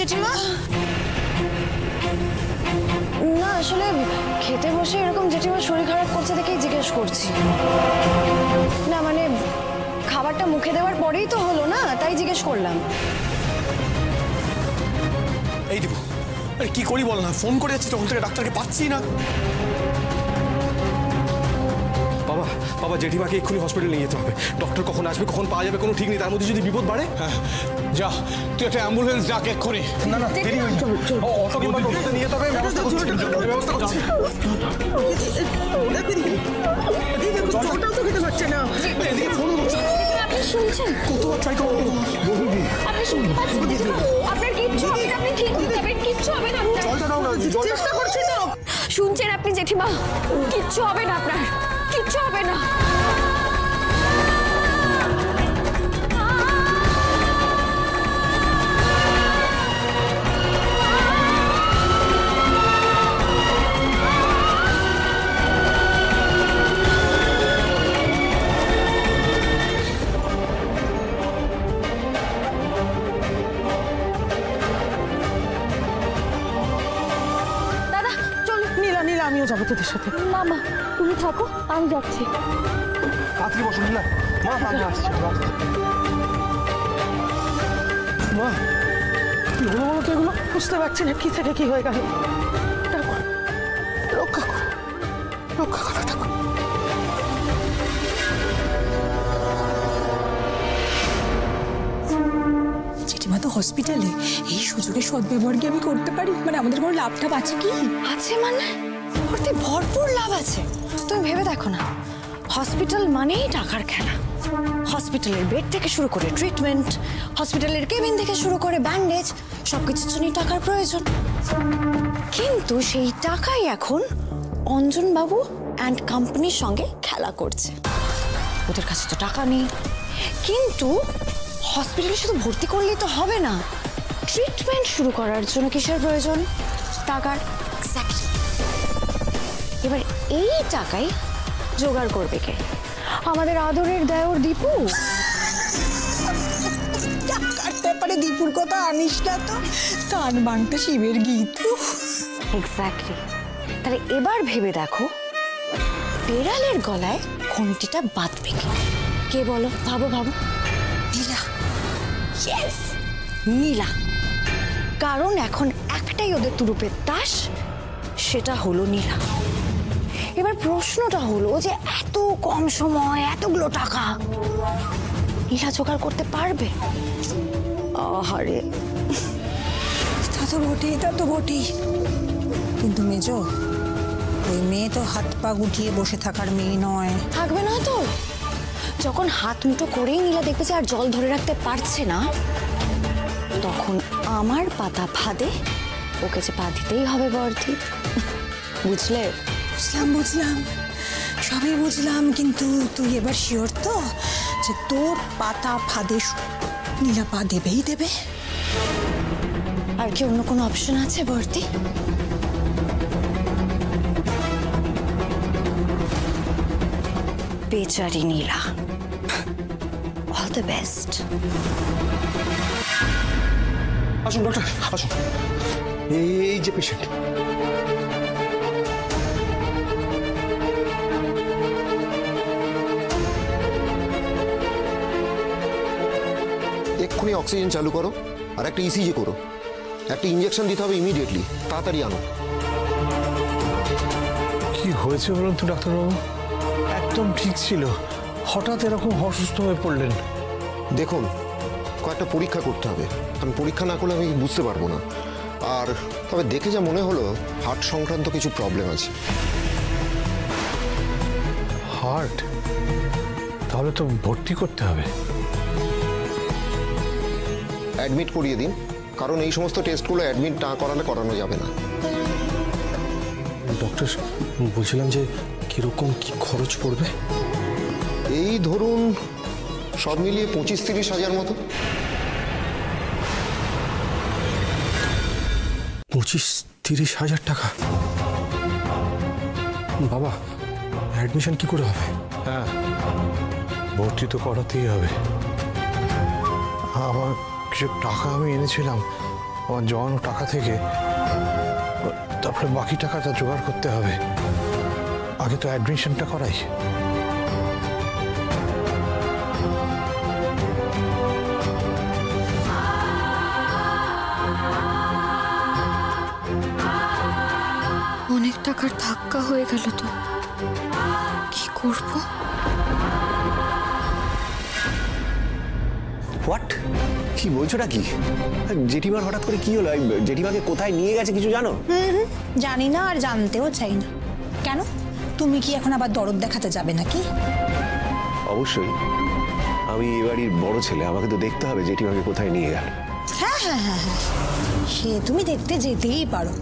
জেঠিমা? না আসলে খেতে বসে এরকম জেঠিমার শরীর খারাপ করছে দেখেই জিজ্ঞেস করছি। না মানে খাবারটা মুখে দেওয়ার পরেই তো হলো না, তাই জিজ্ঞেস করলাম। এই দিব, আরে কি করি বল না, ফোন করে যাচ্ছি তখন থেকে ডাক্তারকে পাচ্ছি না। বাবা বাবা জেঠিমাকে এক্ষুনি হসপিটালে নিয়ে যেতে হবে। ডক্টর কখন আসবে কখন পাওয়া যাবে কোনো ঠিক নেই, তার মধ্যে যদি বিপদ বাড়ে। হ্যাঁ যা, তুই একটা অ্যাম্বুলেন্স ডাক এক্ষুনি। না না দেরি হয়ে যাবে, অটো কিংবা টোটোতে নিয়ে যেতে হবে, ব্যবস্থা করছি। জলটাও তো খেতে পারছে না। এদিকে ফোন করছে। আপনি শুনছেন? কতবার ট্রাই করবো বলবি? আপনি শুনতে পাচ্ছেন? আপনার কিচ্ছু হবে না, আপনি ঠিক হয়ে যাবেন, কিচ্ছু হবে না আপনার। জলটা নাও না, চেষ্টা করছি তো। শুনছেন আপনি জেঠিমা? কিচ্ছু হবে না আপনার, কিচ্ছু হবে না। আমিও যাবো তোদের সাথে। না মা তুমি থাকো, আমি যাচ্ছি। তাড়াতাড়ি বসুন না মা, আমি আসছি। মা কি হলো বলো তো এগুলো? বুঝতে পারছি না কি থেকে কি হয়ে গেল। রক্ষা করো, রক্ষা করো ঠাকুর। জেঠিমা তো হসপিটালে, এই সুযোগে সদ্ব্যবহার কি আমি করতে পারি? মানে আমাদের কোনো লাভটা আছে কি? আছে মানে ভরপুর লাভ আছে। তুমি ভেবে দেখো না, হসপিটাল মানেই টাকার খেলা। হসপিটালের বেড থেকে শুরু করে ট্রিটমেন্ট, হসপিটালের কেবিন থেকে শুরু করে ব্যান্ডেজ, সবকিছুর জন্যই টাকার প্রয়োজন। কিন্তু সেই টাকাই এখন অঞ্জন বাবু অ্যান্ড কোম্পানির সঙ্গে খেলা করছে। ওদের কাছে তো টাকা নেই, কিন্তু হসপিটালে শুধু ভর্তি করলেই তো হবে না। ট্রিটমেন্ট শুরু করার জন্য কিসের প্রয়োজন? টাকার। এবার এই টাকাই জোগাড় করবে কে? আমাদের আদরের দেওর দীপু। টাকার ব্যাপারে দীপুর কথা আনিস না তো, কান বাংটা শিবের গীত। এক্স্যাক্টলি। তাহলে এবার ভেবে দেখো, বেড়ালের গলায় ঘন্টিটা বাঁধবে কে? কে বলো? ভাবো ভাবো। নীলা। ইয়েস, নীলা। কারণ এখন একটাই ওদের তুরুপের তাস, সেটা হলো নীলা। এবার প্রশ্নটা হলো যে এত কম সময় এতগুলো টাকা নীলা জোগাড় করতে পারবে? আহারে, তা তো বটেই, তা তো বটেই। কিন্তু মেজো, ওই মেয়ে তো হাত পা গুটিয়ে বসে থাকার মেয়ে নয়। থাকবে না তো? যখন হাত মুঠো করেই নীলা দেখবে যে আর জল ধরে রাখতে পারছে না, তখন আমার পাতা ফাঁদে ওকে যে পা দিতেই হবে বর্দি। বুঝলে? বুঝলাম বুঝলাম, সবই বুঝলাম, কিন্তু তুই এবার শিওর তো যে তোর পাতা ফাঁদে নীলা পা দেবেই দেবে? আর কি অন্য কোনো অপশন আছে বর্দি? বেচারি নীলা, অল দ্য বেস্ট। আসুন ডক্টর, আসুন। এই যে পেশেন্ট। এক্ষুনি অক্সিজেন চালু করো আর একটা ইসিজি করো। একটা ইঞ্জেকশন দিতে হবে ইমিডিয়েটলি, তাড়াতাড়ি আনো। কি হয়েছে বলুন তো ডাক্তারবাবু? একদম ঠিক ছিল, হঠাৎ এরকম অসুস্থ হয়ে পড়লেন। দেখুন, কয়েকটা পরীক্ষা করতে হবে, কারণ পরীক্ষা না করলে আমি বুঝতে পারবো না। আর তবে দেখে যা মনে হলো হার্ট সংক্রান্ত কিছু প্রবলেম আছে। হার্ট? তাহলে তো ভর্তি করতে হবে। অ্যাডমিট করিয়ে দিন, কারণ এই সমস্ত টেস্টগুলো অ্যাডমিট না করালে করানো যাবে না। ডক্টর বলছিলাম যে কিরকম কি খরচ পড়বে? এই ধরুন সব মিলিয়ে 25-30 হাজার মতো। 25-30 হাজার টাকা? বাবা অ্যাডমিশন কি করে হবে? হ্যাঁ, ভর্তি তো করাতেই হবে। আমার কিছু টাকা আমি এনেছিলাম, আমার জমানো টাকা থেকে তারপরে বাকি টাকাটা জোগাড় করতে হবে। আগে তো অ্যাডমিশনটা করাই। অনেক টাকার ধাক্কা হয়ে গেল তো, কি করব? হোয়াট? কি বলছোটা কি? জেঠিমার হঠাৎ করে কি হলো? জেঠিমাকে কোথায় নিয়ে গেছে কিছু জানো? জানি না, আর জানতেও চাই না। কেন, তুমি কি এখন আবার দরদ দেখাতে যাবে নাকি? অবশ্যই, আমি এ বাড়ির বড় ছেলে, আমাকে তো দেখতে হবে জেঠিমাকে কোথায় নিয়ে গেল। হ্যাঁ হ্যাঁ হ্যাঁ হ্যাঁ, সে তুমি দেখতে যেতেই পারো,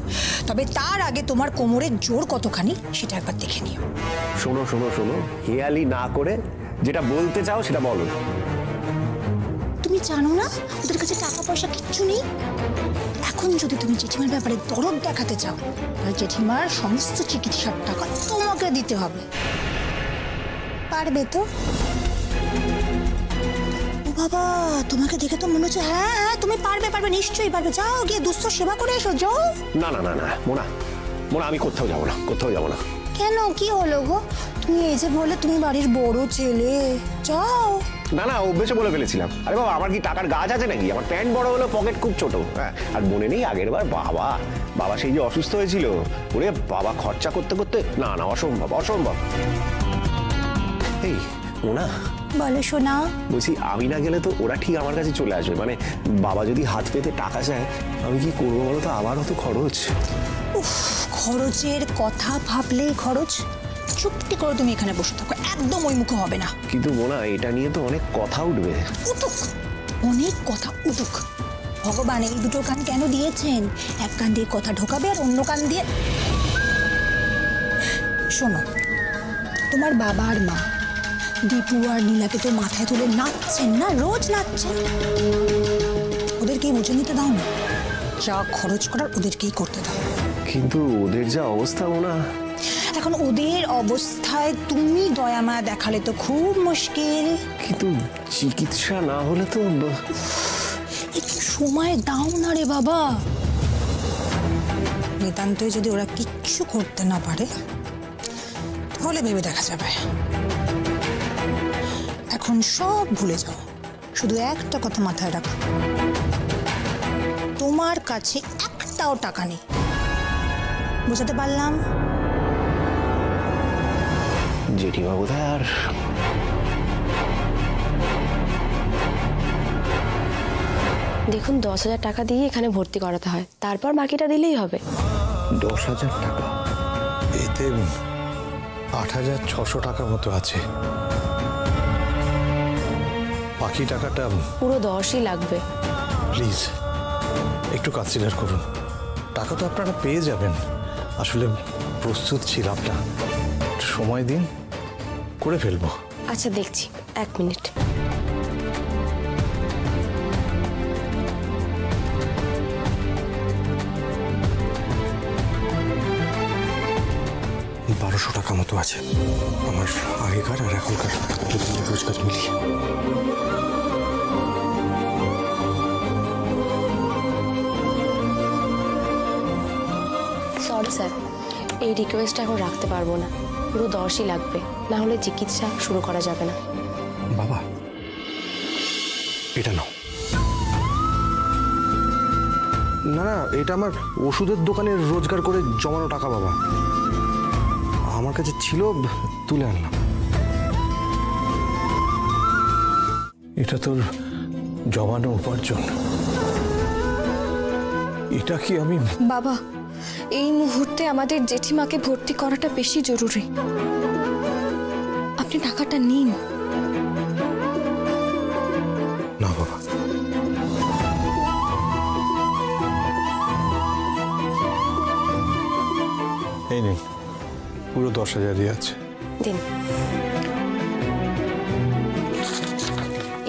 তবে তার আগে তোমার কোমরের জোর কতখানি সেটা একবার দেখে নিও। শোনো শোনো শোনো, হেয়ালি না করে যেটা বলতে চাও সেটা বলো। তুমি জানো না ওদের কাছে টাকা পয়সা কিচ্ছু নেই। এখন যদি তুমি জেঠিমার ব্যাপারে দরদ দেখাতে চাও, তাহলে জেঠিমার সমস্ত চিকিৎসার টাকা তোমাকে দিতে হবে। পারবে তো? ও বাবা, তোমাকে দেখে তো মনে হচ্ছে হ্যাঁ হ্যাঁ তুমি পারবে, পারবে, নিশ্চয়ই পারবে। যাও গিয়ে দুস্থ সেবা করে এসো, যাও। না না না না মোনা, মোনা আমি কোথাও যাবো না, কোথাও যাবো না। কেন, কি হলো গো? তুমি এই যে বলে তুমি বাড়ির বড় ছেলে, যাও। না না, অভ্যেসে বলে ফেলেছিলাম। আরে বাবা, আমার কি টাকার গাছ আছে নাকি? আমার প্যান্ট বড় হলো, পকেট খুব ছোট। হ্যাঁ, আর মনে নেই আগের বার বাবা বাবা সেই যে অসুস্থ হয়েছিল, ওরে বাবা খরচা করতে করতে, না না অসম্ভব অসম্ভব। এই মোনা, বলো শোনা। বলছি আমি না গেলে তো ওরা ঠিক আমার কাছে চলে আসবে। মানে বাবা যদি হাত পেতে টাকা চায়, আমি কি করবো বলো তো? আবার অত খরচ। উফ, খরচের কথা ভাবলেই খরচ। চুপটি করে তুমি এখানে বসে থাকো, একদম ওই মুখে হবে না। কিন্তু মোনা, এটা নিয়ে তো অনেক কথা উঠবে। উঠুক, অনেক কথা উঠুক। ভগবান এই দুটো কান কেন দিয়েছেন? এক কান দিয়ে কথা ঢোকাবে আর অন্য কান দিয়ে। শোনো, তোমার বাবা আর মা দীপু আর নীলাকে তো মাথায় তুলে নাচছেন না, রোজ নাচছেন। ওদেরকেই বুঝে নিতে দাও না, যা খরচ করার ওদেরকেই করতে দাও। কিন্তু ওদের যা অবস্থা মোনা, এখন ওদের অবস্থায় তুমি দয়া মায়া দেখালে তো খুব মুশকিল। কিন্তু চিকিৎসা না হলে তো। একটু সময় দাও না রে বাবা। নিতান্তই যদি ওরা কিচ্ছু করতে না পারে, তাহলে ভেবে দেখা যাবে। এখন সব ভুলে যাও, শুধু একটা কথা মাথায় রাখো, তোমার কাছে একটাও টাকা নেই। বুঝাতে পারলাম? জেঠিমা বোধহয় আর দেখুন 10,000 টাকা দিয়ে এখানে ভর্তি করাতে হয়, তারপর বাকিটা দিলেই হবে। 10,000 টাকা? এতে 8,600 টাকা মতো আছে। বাকি টাকাটা পুরো 10ই লাগবে। প্লিজ একটু কনসিডার করুন। টাকা তো আপনারা পেয়ে যাবেন, আসলে প্রস্তুত ছিলাম না। সময় দিন, করে ফেলবো। আচ্ছা দেখছি, 1 মিনিট। এই 1200 টাকা মতো আছে আমার আগেকার আর এখনকার রোজগার মিলিয়ে। সরি স্যার, এই রিকোয়েস্টটা এখন রাখতে পারবো না। পুরো 10ই লাগবে, না হলে চিকিৎসা শুরু করা যাবে না। বাবা, এটা নাও। না না, এটা আমার ওষুধের দোকানে রোজগার করে জমানো টাকা বাবা। আমার কাছে ছিল, তুলে আনলাম। এটা তোর জমানো উপার্জন। এটা কি আমি? বাবা, এই মুহূর্তে আমাদের জেঠিমাকে ভর্তি করাটা বেশি জরুরি। আপনি টাকাটা নিন। না বাবা, এই নিন, পুরো 10,000ই আছে। দিন,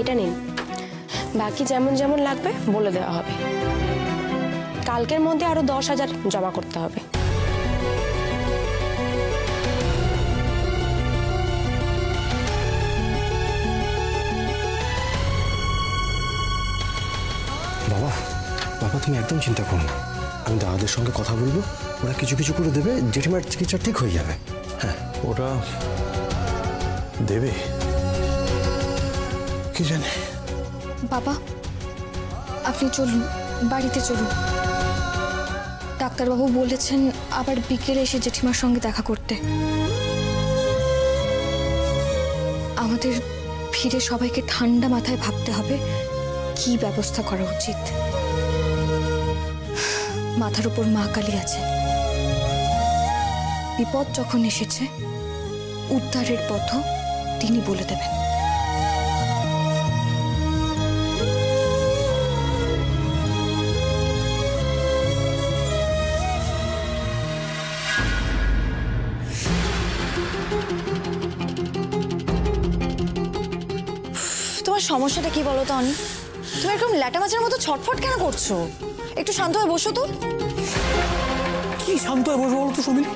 এটা নিন। বাকি যেমন যেমন লাগবে বলে দেওয়া হবে। কালকের মধ্যে আরো 10,000 জমা করতে হবে। বাবা, বাবা তুমি একদম চিন্তা করো না, আমি দাদাদের সঙ্গে কথা বলবো, ওরা কিছু কিছু করে দেবে, জেঠিমার চিকিৎসা ঠিক হয়ে যাবে। হ্যাঁ ওরা দেবে কি জানে। বাবা আপনি চলুন, বাড়িতে চলুন। ডাক্তারবাবু বলেছেন আবার বিকেলে এসে জেঠিমার সঙ্গে দেখা করতে। আমাদের ফিরে সবাইকে ঠান্ডা মাথায় ভাবতে হবে কি ব্যবস্থা করা উচিত। মাথার উপর মা কালী আছে, বিপদ যখন এসেছে উদ্ধারের পথও তিনি বলে দেবেন। তোমার সমস্যাটা কি বলো তো অনি? তুমি এরকম ল্যাটা মাছের মতো ছটফট কেন করছো? একটু শান্ত হয়ে বসো তো। কি শান্ত হয়ে বসবো বলো তো সুমিলি?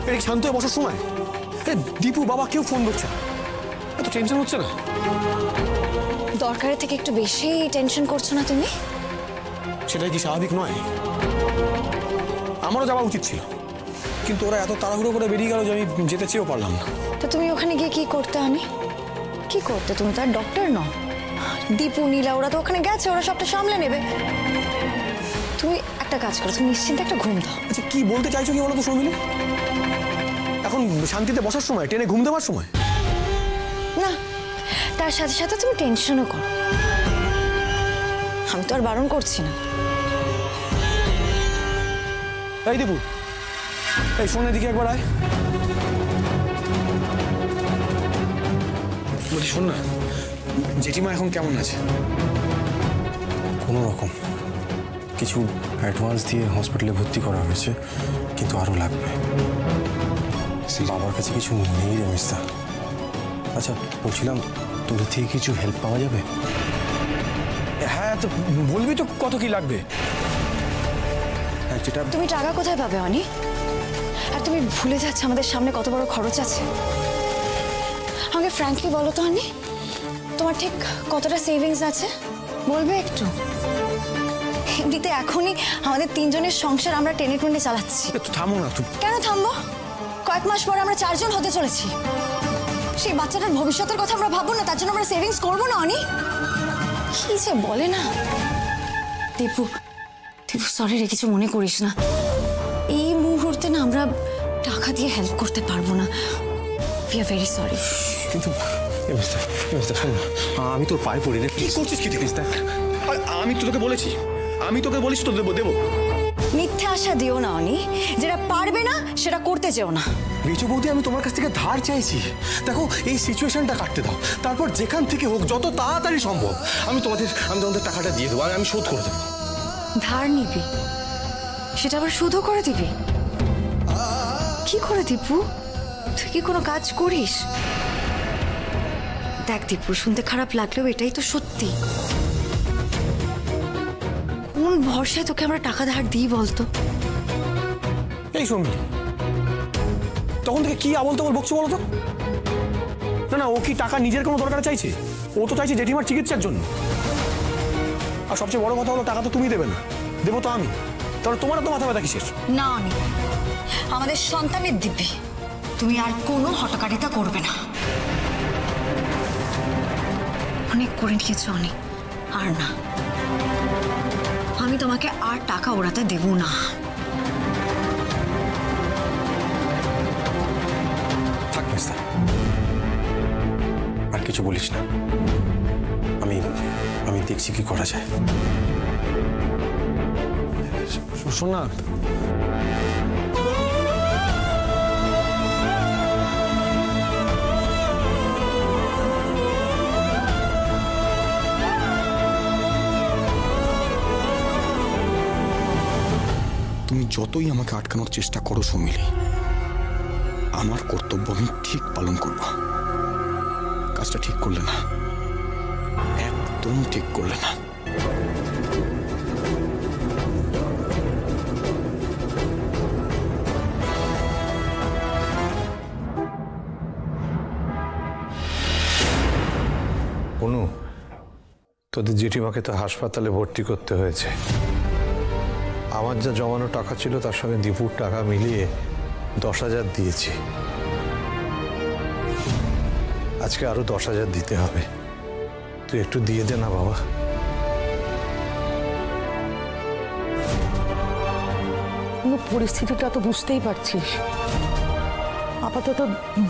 এটা শান্ত হয়ে বসার সময়? দীপু বাবা কেউ ফোন করছে, এত টেনশন হচ্ছে না? দরকারের থেকে একটু বেশি টেনশন করছো না তুমি? সেটাই কি স্বাভাবিক নয়? আমারও যাওয়া উচিত ছিল, কিন্তু ওরা এত তাড়াহুড়ো করে বেরিয়ে গেল যে আমি যেতে চেয়েও পারলাম না। তো তুমি ওখানে গিয়ে কি করতে? আমি কি করতে? তুমি তো আর ডক্টর নও। দীপু নীলা ওরা তো ওখানে গেছে, ওরা সবটা সামলে নেবে। তুমি একটা কাজ করো, তুমি নিশ্চিন্তে একটা ঘুম দাও। আচ্ছা কি বলতে চাইছো কি বলো তো সুমিলি? এখন শান্তিতে বসার সময়, টেনে ঘুম দেওয়ার সময় না, তার সাথে সাথে তুমি টেনশনও করো। আমি তো আর বারণ করছি না। এই দীপু, এই ফোনের দিকে একবার আয়। বলছি শোন না, জেঠিমা এখন কেমন আছে? কোনো রকম কিছু অ্যাডভান্স দিয়ে হসপিটালে ভর্তি করা হয়েছে, কিন্তু আরও লাগবে। বাবার কাছে কিছু নেই রে মিস্তা। আচ্ছা বলছিলাম তোদের থেকে কিছু হেল্প পাওয়া যাবে? হ্যাঁ তো বলবি তো কত কি লাগবে। হ্যাঁ যেটা তুমি টাকা কোথায় পাবে অনি? আর তুমি ভুলে যাচ্ছ আমাদের সামনে কত বড় খরচ আছে। আমাকে ফ্র্যাঙ্কলি বলো তো অনি, তোমার ঠিক কতটা সেভিংস আছে বলবে একটু? এমনিতে এখনই আমাদের তিনজনের সংসার আমরা টেনে টুনে চালাচ্ছি। থামো না তুমি। কেন থামবো? কয়েক মাস পরে আমরা 4 জন হতে চলেছি। সেই বাচ্চাটার ভবিষ্যতের কথা আমরা ভাববো না? তার জন্য আমরা সেভিংস করবো না অনি? কি যে বলে না। দীপু দীপু সরি রে, কিছু মনে করিস না। এই মুহূর্তে না আমরা টাকা দিয়ে হেল্প করতে পারবো না। We are very sorry. কিন্তু শোন না, আমি তোর পায়ে পড়ি রে। কি করছিস কি দেখিস? আমি তো তোকে বলেছি, তো দেবো। মিথ্যে আশা দিও না অনি, যেটা পারবে না সেটা করতে যেও না। রিচু বৌদি, আমি তোমার কাছ থেকে ধার চাইছি। দেখো এই সিচুয়েশনটা কাটতে দাও, তারপর যেখান থেকে হোক যত তাড়াতাড়ি সম্ভব আমি তোমাদের টাকাটা দিয়ে দেবো, আমি শোধ করে দেবো। ধার নিবি, সেটা আবার শুধু করে দিবি? কি করে দীপু? তুই কি কোনো কাজ করিস? দেখ দীপু, শুনতে খারাপ লাগলেও এটাই তো সত্যি। কোন ভরসায় তোকে আমরা টাকা ধার দিই বলতো? এই শুনবি, তখন থেকে কি আবল তাবল বকছো বলো তো? না ও কি টাকা নিজের কোনো দরকার চাইছে? ও তো চাইছে জেঠিমার চিকিৎসার জন্য। আর সবচেয়ে বড় কথা হলো টাকা তো তুমি দেবে না, দেবো তো আমি। তাহলে তোমার তো মাথা ব্যথা কিসের? না অনি, আমাদের সন্তানের দিব্যি তুমি আর কোনো হটকারিতা করবে না। অনেক করে নিয়েছো অনি, আর না। আমি তোমাকে আর টাকা ওড়াতে দেব না। থাক মিস্তা, আর কিছু বলিস না। আমি দেখছি কি করা যায়। শোন না, তুমি যতই আমাকে আটকানোর চেষ্টা করো সুমিলি, আমার কর্তব্য আমি ঠিক পালন করব। কাজটা ঠিক করলে না, একদম ঠিক করলে না। অনু, তোদের জেঠিমাকে তো হাসপাতালে ভর্তি করতে হয়েছে। আমার যা জমানো টাকা ছিল তার সঙ্গে দীপুর টাকা মিলিয়ে 10,000 দিয়েছি। আজকে আরো 10,000 দিতে হবে। তুই একটু দিয়ে দে না বাবা। কিন্তু পরিস্থিতিটা তো বুঝতেই পারছিস, আপাতত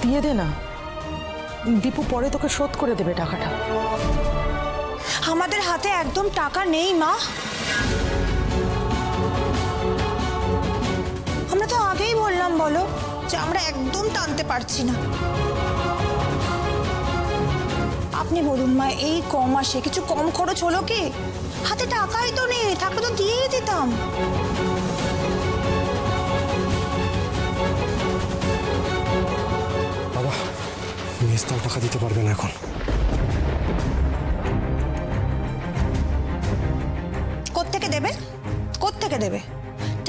দিয়ে দে না। দীপু পরে তোকে শোধ করে দেবে টাকাটা। আমাদের হাতে একদম টাকা নেই মা। আমরা তো আগেই বললাম বলো যে আমরা একদম টানতে পারছি না। আপনি বলুন মা, এই কম মাসে কিছু কম খরচ হলো কি? হাতে টাকাই তো নেই, টাকা তো দিয়েই দিতাম। বাবা মেজদাও টাকা দিতে পারবে না এখন। কোত্থেকে দেবে? কোত্থেকে দেবে?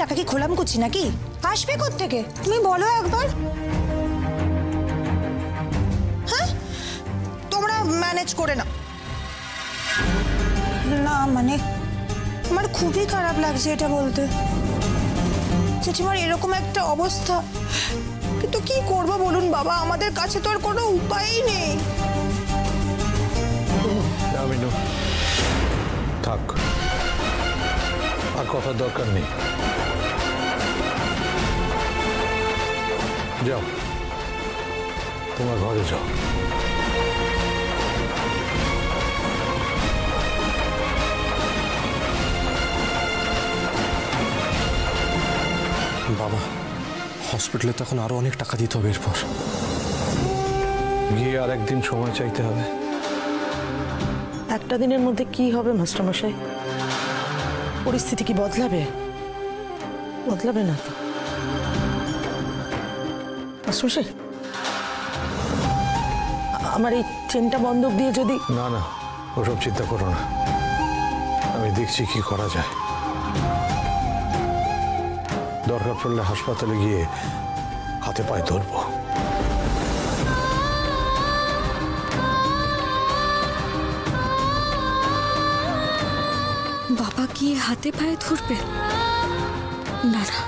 টাকা কি খোলাম করছি নাকি? আসবে কোত্থেকে তুমি বলো একবার। হ্যাঁ, তোমরা ম্যানেজ করে নাও না। মানে আমার খুবই খারাপ লাগছে এটা বলতে, জেঠিমার এরকম একটা অবস্থা। কিন্তু কি করবো বলুন বাবা, আমাদের কাছে তো আর কোনো উপায়ই নেই। আমিনু থাক, আর কথার দরকার নেই। যাও, তোমার ঘরে যাও। বাবা হসপিটালে তখন আরো অনেক টাকা দিতে হবে। এরপর গিয়ে আর একদিন সময় চাইতে হবে। একটা দিনের মধ্যে কি হবে মাস্টারমশাই? পরিস্থিতি কি বদলাবে? বদলাবে না তো মাস্টারমশাই। আমার এই চেনটা বন্ধক দিয়ে যদি... না না, ওসব চিন্তা করো না, আমি দেখছি কি করা যায়। দরকার পড়লে হাসপাতালে গিয়ে হাতে পায়ে ধরবো। বাবা গিয়ে হাতে পায়ে ধরবে? না না,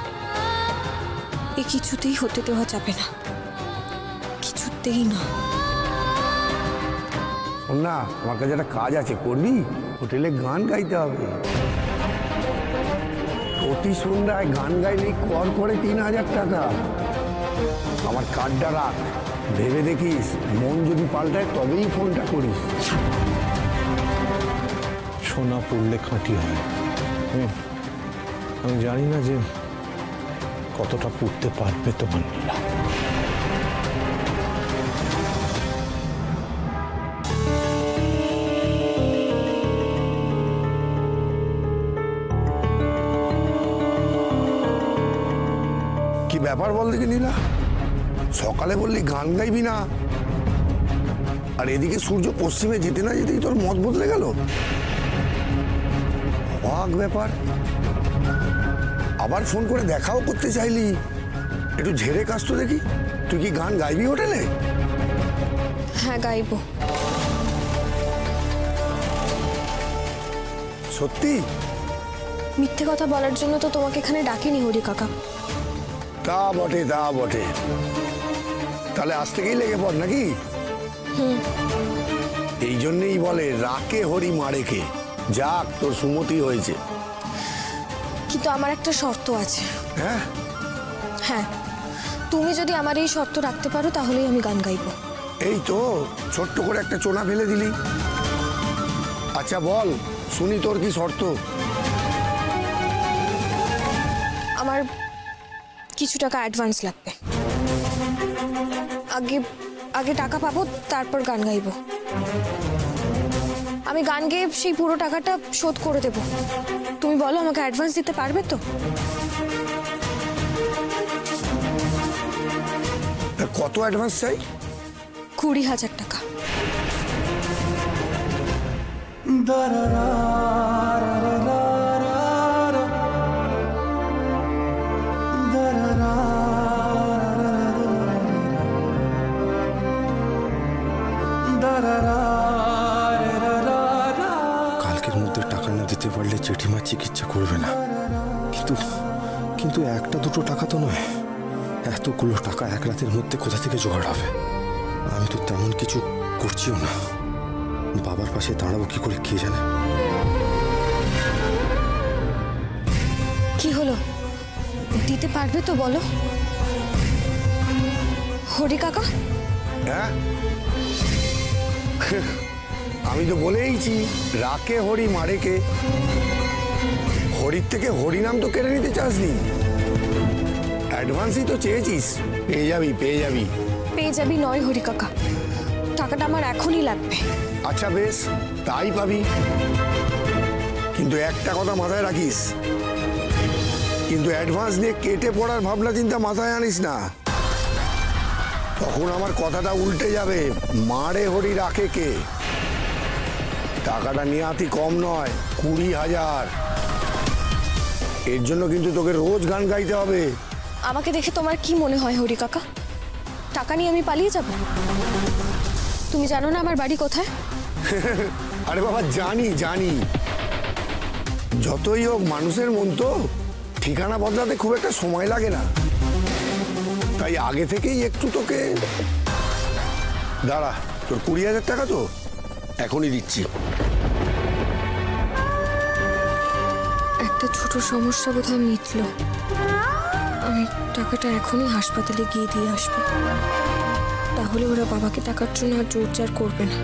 এ কিছুতেই হতে দেওয়া যাবে না, কিছুতেই না। না, আমার কাছে একটা কাজ আছে, করবি? হোটেলে গান গাইতে হবে। প্রতি সন্ধ্যায় গান গাইলেই কর করে 3,000 টাকা। আমার কার্ডটা রাখ, ভেবে দেখিস, মন যদি পাল্টায় তবেই ফোনটা করিস। সোনা পড়লে খাঁটি হয়। আমি জানি না যে কতটা পড়তে পারবে তোমার নীলা। কি ব্যাপার বল দেখি নীলা, সকালে বললি গান গাইবি না, আর এদিকে সূর্য পশ্চিমে যেতে না যেতেই তোর মত বদলে গেল। অবাক ব্যাপার। আবার ফোন করে দেখাও করতে চাইলি, একটু ঝেড়ে কাজ তো দেখি। তুই কি গান গাইবি হোটেলে? হ্যাঁ গাইবো। সত্যি? মিথ্যে কথা বলার জন্য তো তোমাকে এখানে ডাকিনি হরি কাকা। তা বটে, তা বটে। তাহলে আজ থেকেই লেগে পড় নাকি? এই জন্যই বলে রাকে হরি মারে কে। যাক, তোর সুমতি হয়েছে। কিন্তু আমার একটা শর্ত আছে। হ্যাঁ? হ্যাঁ, তুমি যদি আমার এই শর্ত রাখতে পারো তাহলেই আমি গান গাইবো। এই তো ছোট্ট করে একটা চোনা ফেলে দিলি। আচ্ছা বল, শুনি তোর কি শর্ত? আমার কিছু টাকা অ্যাডভান্স লাগবে। আগে আগে টাকা পাবো, তারপর গান গাইবো। আমি গান গেয়ে সেই পুরো টাকাটা শোধ করে দেব। তুমি বলো আমাকে অ্যাডভান্স দিতে পারবে তো? কত অ্যাডভান্স চাই? 20,000 টাকা। কালকের মধ্যে টাকা না দিতে পারলে জেঠিমা চিকিৎসা করবে না। কিন্তু কিন্তু একটা দুটো টাকা তো নয়, এতগুলো টাকা এক রাতের মধ্যে কোথা থেকে জোগাড় হবে? আমি তো তেমন কিছু করছিও না। বাবার পাশে দাঁড়াবো কি করে কে জানে। কি হলো, দিতে পারবে তো বলো? হরি কাকা, হ্যাঁ আমি তো বলেইছি, রাকে হরি মারে কে। হরির থেকে হরিনাম তো কেড়ে নিতে চাসনি, অ্যাডভান্সই তো চেয়েছিস। পেয়ে যাবি পেয়ে যাবি। পেয়ে যাবি নয় হরি কাকা, টাকাটা আমার এখনই লাগবে। আচ্ছা বেশ, তাই পাবি, কিন্তু একটা কথা মাথায় রাখিস, কিন্তু অ্যাডভান্স নিয়ে কেটে পড়ার ভাবনা চিন্তা মাথায় আনিস না, তখন আমার কথাটা উল্টে যাবে। মারে হরি রাখে কে, টাকাটা নিয়াতি কম নয়, 20,000। এর জন্য কিন্তু তোকে রোজ গান গাইতে হবে। আমাকে দেখে তোমার কি মনে হয় হরি কাকা, টাকা নিয়ে আমি পালিয়ে যাব? তুমি জানো না আমার বাড়ি কোথায়? আরে বাবা জানি জানি, যতই হোক মানুষের মন তো, ঠিকানা বদলাতে খুব একটা সময় লাগে না, তাই আগে থেকেই একটু তোকে। দাঁড়া, তোর 20,000 টাকা তো এখনই দিচ্ছি। একটা ছোট সমস্যা বোধহয় মিটলো, আমি টাকাটা এখনই হাসপাতালে গিয়ে দিয়ে আসবো, তাহলে ওরা বাবাকে টাকার জন্য আর জোরজার করবে না।